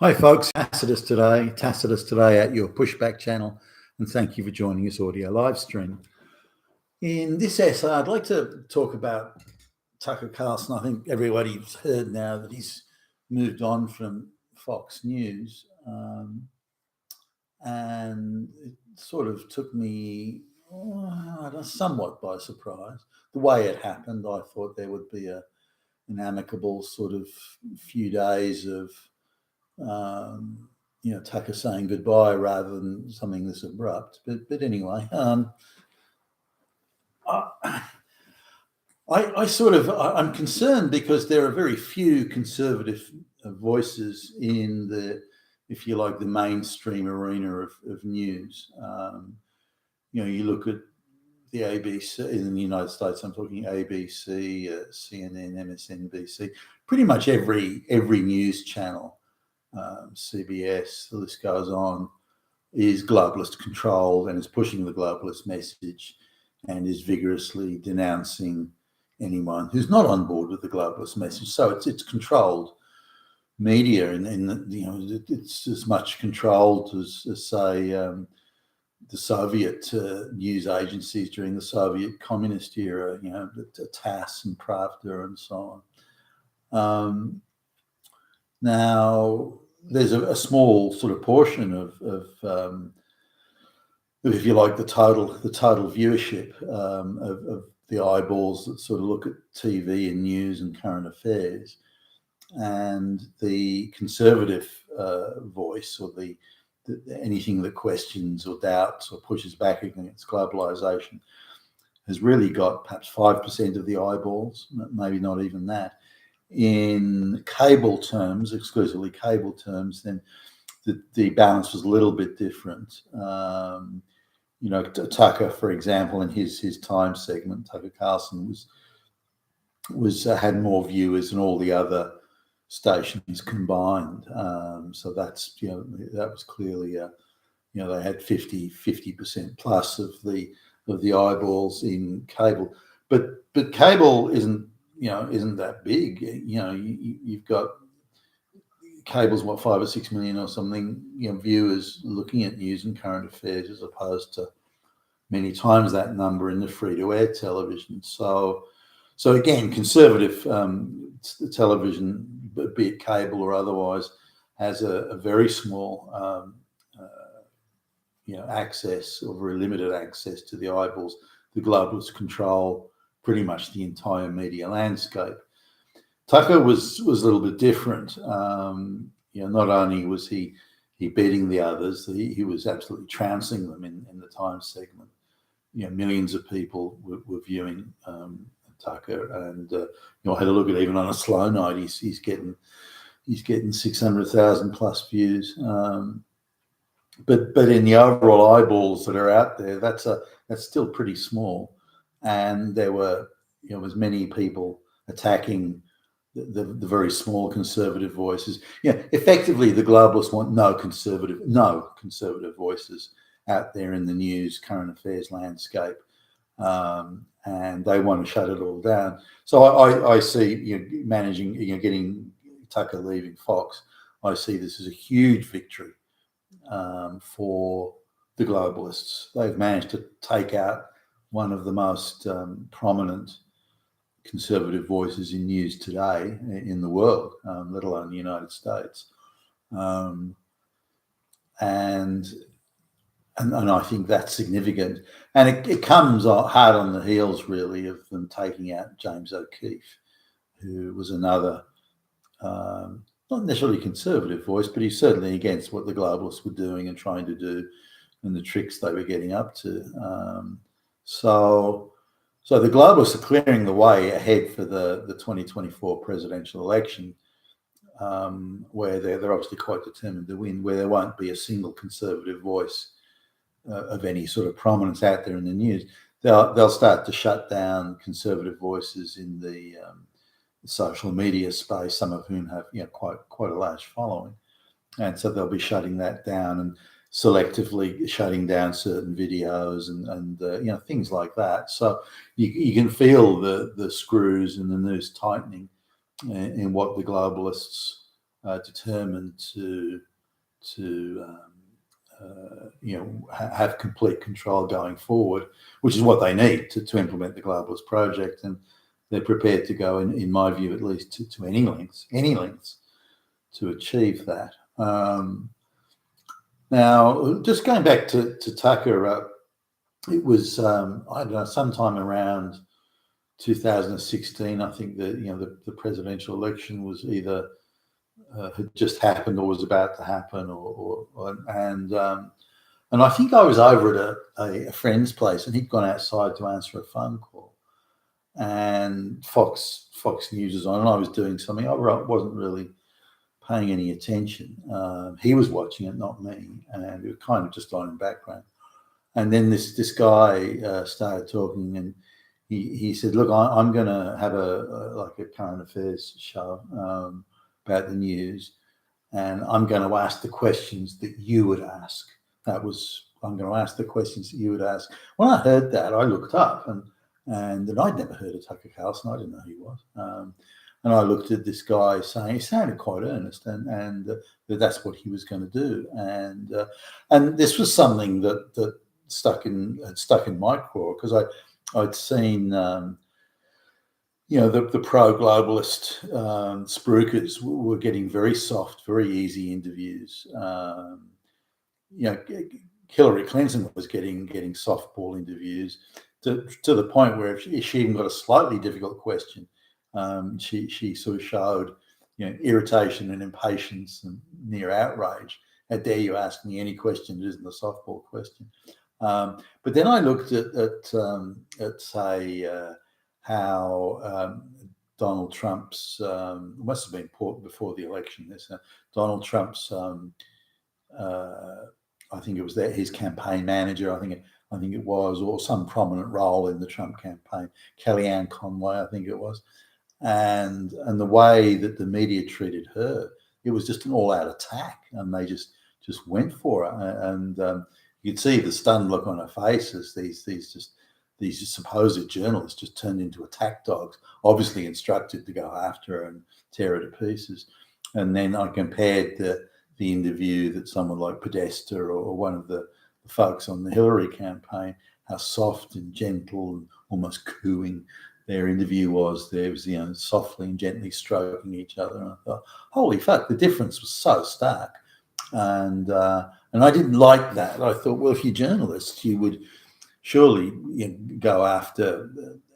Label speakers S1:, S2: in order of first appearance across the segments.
S1: Hi folks, Tacitus today at your pushback channel, and thank you for joining this audio live stream. In this essay, I'd like to talk about Tucker Carlson. I think everybody's heard now that he's moved on from Fox News, and it sort of took me somewhat by surprise. The way it happened, I thought there would be an amicable sort of few days of Tucker saying goodbye rather than something this abrupt. But anyway, I'm concerned because there are very few conservative voices in the, if you like, the mainstream arena of news. You look at the ABC in the United States. I'm talking ABC, CNN, MSNBC. Pretty much every news channel. CBS, the list goes on, is globalist controlled and is pushing the globalist message and is vigorously denouncing anyone who's not on board with the globalist message. So it's controlled media, and it's as much controlled as say the Soviet news agencies during the Soviet communist era. The TASS and Pravda and so on. Now, there's a small sort of portion of if you like, the total viewership of the eyeballs that sort of look at TV and news and current affairs, and the conservative voice, or the anything that questions or doubts or pushes back against globalization, has really got perhaps 5% of the eyeballs, maybe not even that. In cable terms, exclusively cable terms, then the balance was a little bit different. Tucker, for example, in his time segment, Tucker Carlson was had more viewers than all the other stations combined. So that's that was clearly they had 50% plus of the eyeballs in cable, but cable isn't that big. You've got cable's 5 or 6 million or something viewers looking at news and current affairs, as opposed to many times that number in the free-to-air television. So again, conservative television, be it cable or otherwise, has a very small access, or very limited access to the eyeballs. The globalists control pretty much the entire media landscape. Tucker was a little bit different. Not only was he beating the others, he was absolutely trouncing them in the time segment. Millions of people were viewing Tucker, and I had a look at, even on a slow night, he's getting 600,000 plus views. But in the overall eyeballs that are out there, that's still pretty small. And there were as many people attacking the very small conservative voices. Effectively, the globalists want no conservative voices out there in the news, current affairs landscape, and they want to shut it all down. So I see getting Tucker leaving Fox. I see this as a huge victory for the globalists. They've managed to take out one of the most prominent conservative voices in news today in the world, let alone the United States. And I think that's significant. And it comes hard on the heels, really, of them taking out James O'Keefe, who was another, not necessarily conservative voice, but he's certainly against what the globalists were doing and trying to do, and the tricks they were getting up to. So the globalists are clearing the way ahead for the 2024 presidential election, where they're obviously quite determined to win, where there won't be a single conservative voice of any sort of prominence out there in the news. They'll start to shut down conservative voices in the social media space, some of whom have quite a large following, and so they'll be shutting that down and selectively shutting down certain videos and things like that. So you can feel the screws and the noose tightening in what the globalists determined to have complete control going forward, which is what they need to implement the globalist project, and they're prepared to go, in my view at least, to any lengths to achieve that. Now, just going back to Tucker, it was I don't know, sometime around 2016. I think that the presidential election was either had just happened or was about to happen, and I think I was over at a friend's place, and he'd gone outside to answer a phone call, and Fox News was on, and I was doing something. I wasn't really paying any attention. He was watching it, not me, and it was kind of just on in the background. And then this guy started talking, and he said, "Look, I'm going to have a current affairs show about the news, and I'm going to ask the questions that you would ask." I'm going to ask the questions that you would ask. When I heard that, I looked up, and I'd never heard of Tucker Carlson. I didn't know who he was. And I looked at this guy saying, he sounded quite earnest, and that's what he was going to do. And this was something that stuck in my craw, because I'd seen the pro-globalist spruikers were getting very soft, very easy interviews. Hillary Clinton was getting softball interviews to the point where if she even got a slightly difficult question, she sort of showed irritation and impatience and near outrage. How dare you ask me any question that isn't a softball question? But then I looked at say how Donald Trump's must have been important before the election. This Donald Trump's I think it was his campaign manager. I think it was, or some prominent role in the Trump campaign, Kellyanne Conway, I think it was, and the way that the media treated her, it was just an all-out attack, and they just went for it, and you could see the stunned look on her face as these supposed journalists just turned into attack dogs, obviously instructed to go after her and tear her to pieces. And then I compared the interview that someone like Podesta or one of the folks on the Hillary campaign, how soft and gentle and almost cooing their interview was. There was, softly and gently stroking each other. And I thought, holy fuck, the difference was so stark. And I didn't like that. I thought, well, if you're journalists, you would surely go after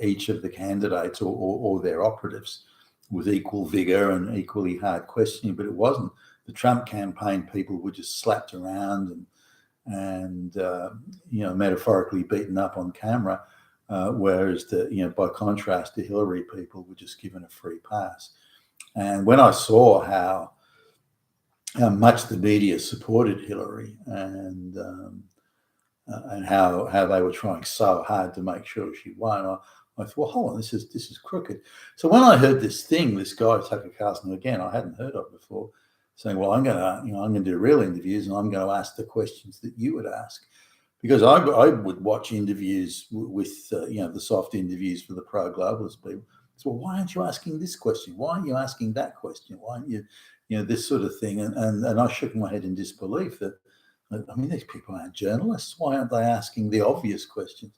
S1: each of the candidates or their operatives with equal vigor and equally hard questioning, but it wasn't. The Trump campaign people were just slapped around and metaphorically beaten up on camera, whereas by contrast, the Hillary people were just given a free pass. And when I saw how much the media supported Hillary and how they were trying so hard to make sure she won, I thought, well, hold on, this is crooked. So when I heard this guy Tucker Carlson, again, I hadn't heard of before, saying, well, I'm going to do real interviews, and I'm going to ask the questions that you would ask, because I would watch interviews with the soft interviews for the pro-globalist people. So, well, why aren't you asking this question? Why aren't you asking that question? Why aren't you, this sort of thing? And I shook my head in disbelief that, I mean, these people aren't journalists. Why aren't they asking the obvious questions?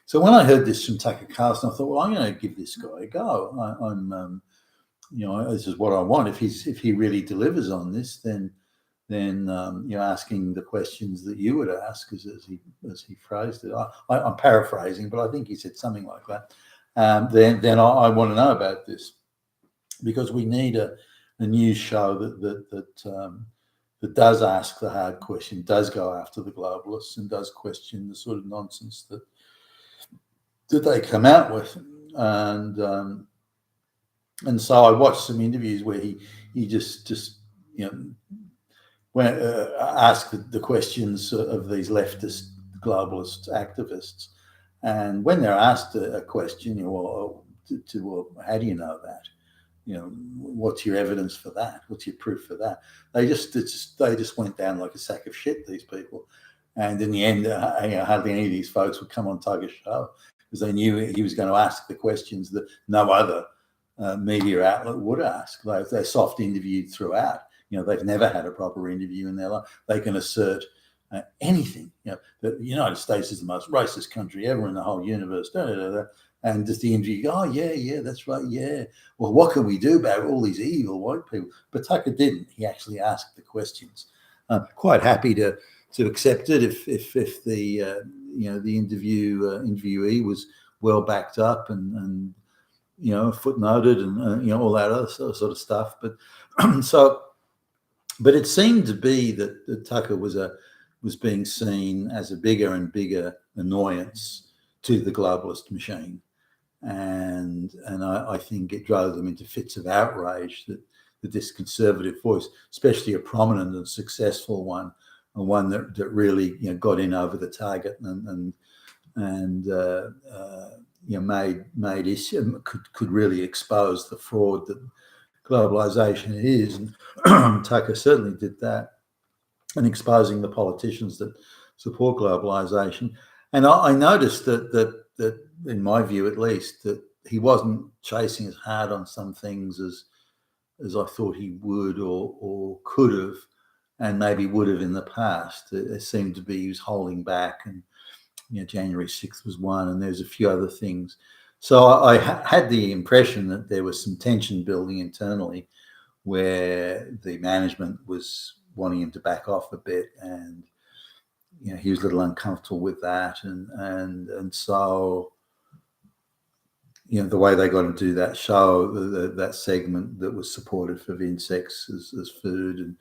S1: So when I heard this from Tucker Carlson, I thought, well, I'm going to give this guy a go. This is what I want. If he really delivers on this, then asking the questions that you would ask, as he phrased it. I'm paraphrasing, but I think he said something like that. Then I want to know about this, because we need a news show that does ask the hard question, does go after the globalists, and does question the sort of nonsense that they come out with. And so I watched some interviews where he just asked the questions of these leftist globalist activists, and when they're asked a question, well, how do you know that? What's your evidence for that? What's your proof for that? They just went down like a sack of shit, these people. And in the end, hardly any of these folks would come on Tugger's show, because they knew he was going to ask the questions that no other media outlet would ask. They're soft interviewed throughout. they've never had a proper interview in their life. They can assert anything. That the United States is the most racist country ever in the whole universe. Da, da, da, da. And just the interview, oh, yeah, that's right, yeah. Well, what can we do about all these evil white people? But Tucker didn't. He actually asked the questions. Quite happy to accept it if the the interviewee was well backed up and footnoted and all that other sort of stuff. But but it seemed to be that Tucker was being seen as a bigger and bigger annoyance to the globalist machine. And I think it drove them into fits of outrage that this conservative voice, especially a prominent and successful one, and one that really got in over the target and made issue, could really expose the fraud that globalization is. And Tucker certainly did that, and exposing the politicians that support globalization. And I noticed that in my view, at least, that he wasn't chasing as hard on some things as I thought he would or could have, and maybe would have in the past. It seemed to be he was holding back, and January 6th was one, and there's a few other things. So I had the impression that there was some tension building internally, where the management was wanting him to back off a bit, and he was a little uncomfortable with that, and so the way they got him to do that show, that segment that was supported for insects as food, and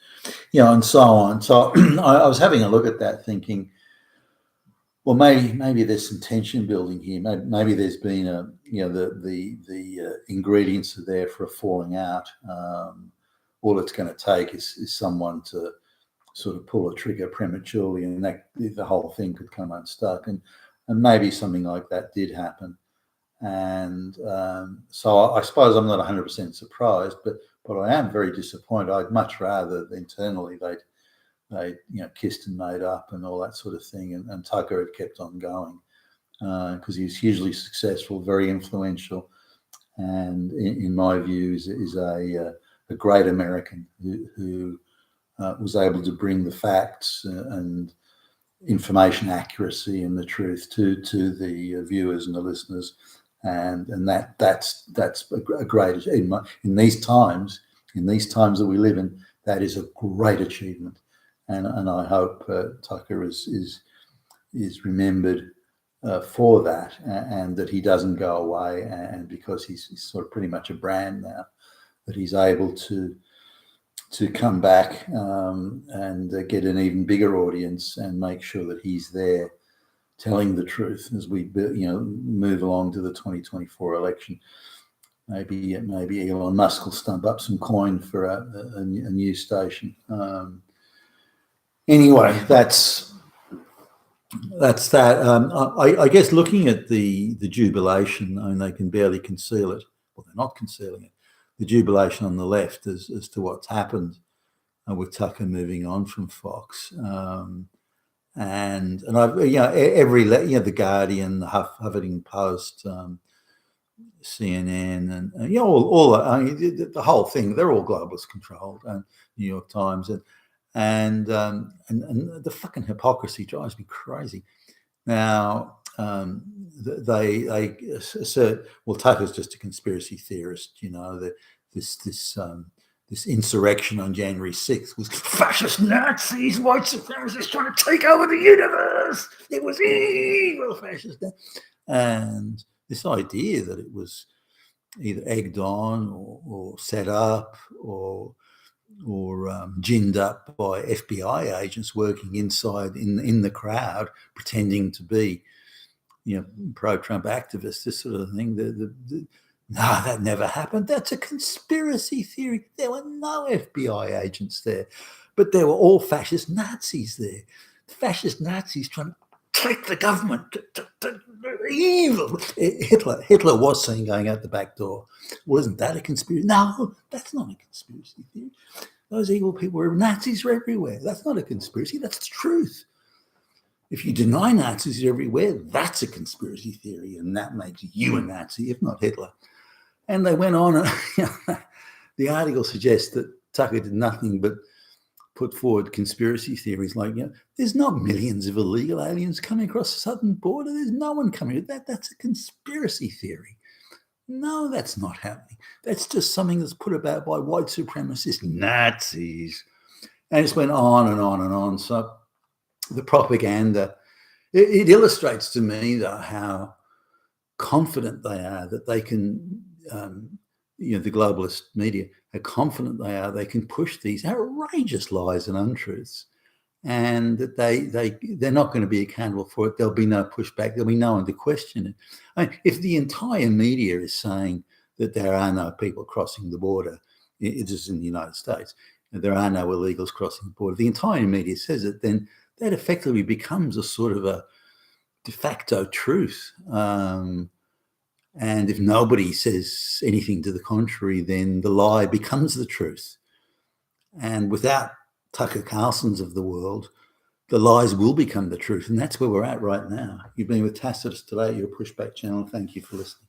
S1: and so on. So I was having a look at that, thinking, well, maybe there's some tension building here. Maybe there's been the ingredients are there for a falling out. All it's going to take is someone to sort of pull a trigger prematurely, and that the whole thing could come unstuck. And maybe something like that did happen. And so I suppose I'm not 100% surprised, but I am very disappointed. I'd much rather internally they kissed and made up and all that sort of thing, and Tucker had kept on going because he was hugely successful, very influential, and in my view is a great American who was able to bring the facts and information accuracy and the truth to the viewers and the listeners, and that's a great in these times that we live in. That is a great achievement, and I hope Tucker is remembered for that, and that he doesn't go away, and because he's sort of pretty much a brand now, that he's able to come back and get an even bigger audience and make sure that he's there telling the truth as we move along to the 2024 election. Maybe Elon Musk will stump up some coin for a news station. Anyway, that's that. I guess looking at the jubilation, I mean, they can barely conceal it. Well, they're not concealing it. The jubilation on the left as to what's happened with Tucker moving on from Fox, and I've every the Guardian, the Huffington Post, CNN, and all the whole thing. They're all globalist controlled, and New York Times, and the fucking hypocrisy drives me crazy. Now they assert, well, Tucker's just a conspiracy theorist. This insurrection on January 6th was fascist Nazis, white supremacists trying to take over the universe. It was evil fascist, and this idea that it was either egged on or set up or ginned up by FBI agents working inside in the crowd, pretending to be, pro-Trump activists, this sort of thing. No, that never happened. That's a conspiracy theory. There were no FBI agents there, but there were all fascist Nazis there. Fascist Nazis trying to take the government to evil. Hitler was seen going out the back door. Wasn't that a conspiracy? No, that's not a conspiracy theory. Those evil people were Nazis were everywhere. That's not a conspiracy. That's the truth. If you deny Nazis everywhere, that's a conspiracy theory, and that makes you a Nazi, if not Hitler. And they went on. The article suggests that Tucker did nothing but put forward conspiracy theories like, there's not millions of illegal aliens coming across the southern border. There's no one coming. That's a conspiracy theory. No, that's not happening. That's just something that's put about by white supremacist Nazis. And it just went on and on and on. So the propaganda, it illustrates to me, though, how confident they are that they can, the globalist media, how confident they can push these outrageous lies and untruths, and that they're not going to be accountable for it. There'll be no pushback. There'll be no one to question it. I mean, if the entire media is saying that there are no people crossing the border, it is in the United States, there are no illegals crossing the border, the entire media says it, then that effectively becomes a sort of a de facto truth. And if nobody says anything to the contrary, then the lie becomes the truth. And without Tucker Carlsons of the world, the lies will become the truth. And that's where we're at right now. You've been with Tacitus today, your Pushback channel. Thank you for listening.